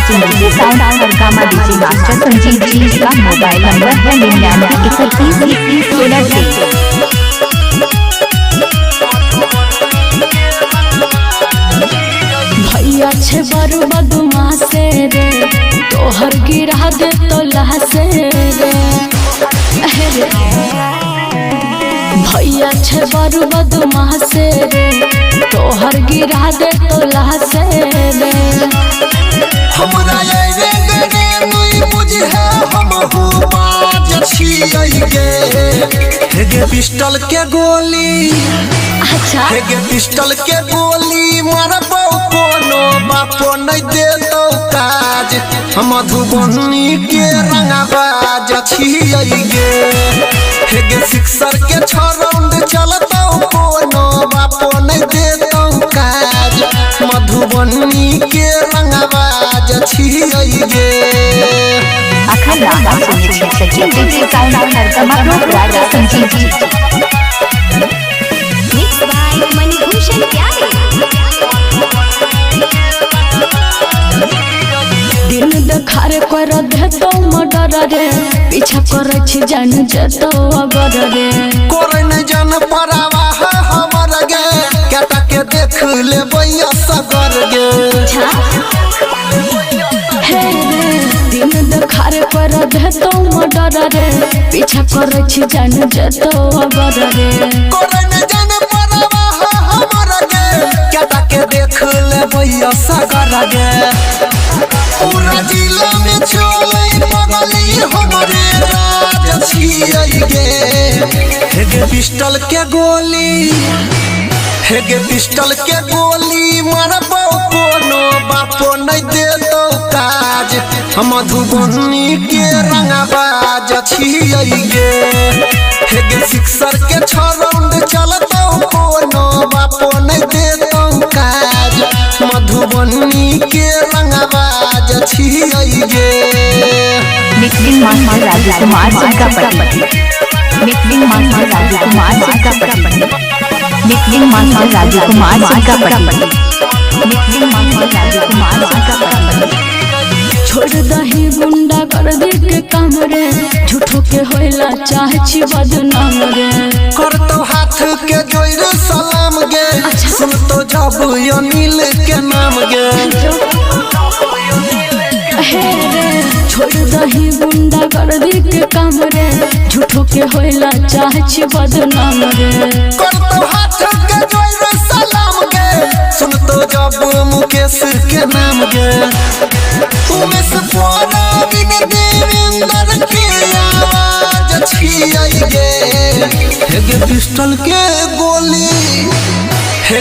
Sachin ji sound और गामा DJ master Sanjeev ji का मोबाइल नंबर है 99313016। भैया छे बरु बदुमा से रे तोहर गिरा दे तो लहसे रे भैया छे बरु बदुमा से रे तोहर गिरा दे तो लहसे रे हमरा रे गने मुई बुझे हम हो बाज छियै गे पिस्टल के गोली अच्छा गे पिस्टल के गोली मारबो कोनो बापो नहीं दे दो काज मधुबनी के रंगबाज छियै गे सिक्सर के 6 राउंड चलतो कोनो बापो नहीं दे दो काज मधुबनी के रंगबाज छियै गे अखन राम सचिन जी साउंड और गामा DJ Sanjeev ji mix by Manibhushan प्यारे। दिन देखारे कर दे तो मर्डर रे पीछा करे छी जान जतो अगर रे कोरे नहीं जान परावा हमर गे केटा के देख लेबै सगर गे हे रे दिन देखारे कर दे तो मर्डर रे पीछा करे छी जान जतो अगर रे कोरे नहीं जान परावा हमर गे केटा के देख लेबै सगर गे पूरा जिला में चले बगली हमरे राज छियै गे पिस्टल के गोली गे पिस्टल के गोली मारबो कोनो बापो नहीं दे दो काज मधुबनी के रंगबाज छियै गे सिक्सर के 6 राउंड चलतो कोनो बापो नहीं दे दो काज मधुबनी के रंगबाज छियै गे मिक्सिंग मास्टर राजकुमार सिंगापट्टी मिक्सिंग मास्टर राजकुमार सिंगापट्टी मिक्सिंग मास्टर राजकुमार सिंगापट्टी मिक्सिंग मास्टर राजकुमार सिंगापट्टी छोड़ दही गुंडा कर दे के काम रे झूठो के होइला चाहे छी बदनाम रे करतो हाथ के जोइर सलाम गे सुनतो जब अनिल के नाम गे हे रे छोड़ दही गुंडा कर दे के काम रे झूठो के होइला चाहे छी बदनाम रे करतो हाथ के जोइर सलाम गे सुनतो जब मुकेश के नाम गे उमेश पोरा बिन देवेंद्र के आवाज छियै गे पिस्टल के गोली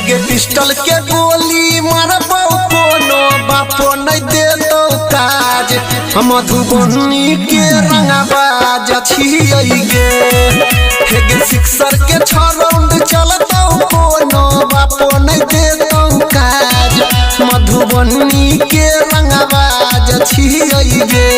गे पिस्टल के गोली मारबो कोनो बापो नहीं दे दो काज मधुबनी के रंगबाज छियै गे सिक्सर के 6 राउंड चलतो कोनो बापो नहीं दे दो काज मधुबनी के रंगबाज छियै गे।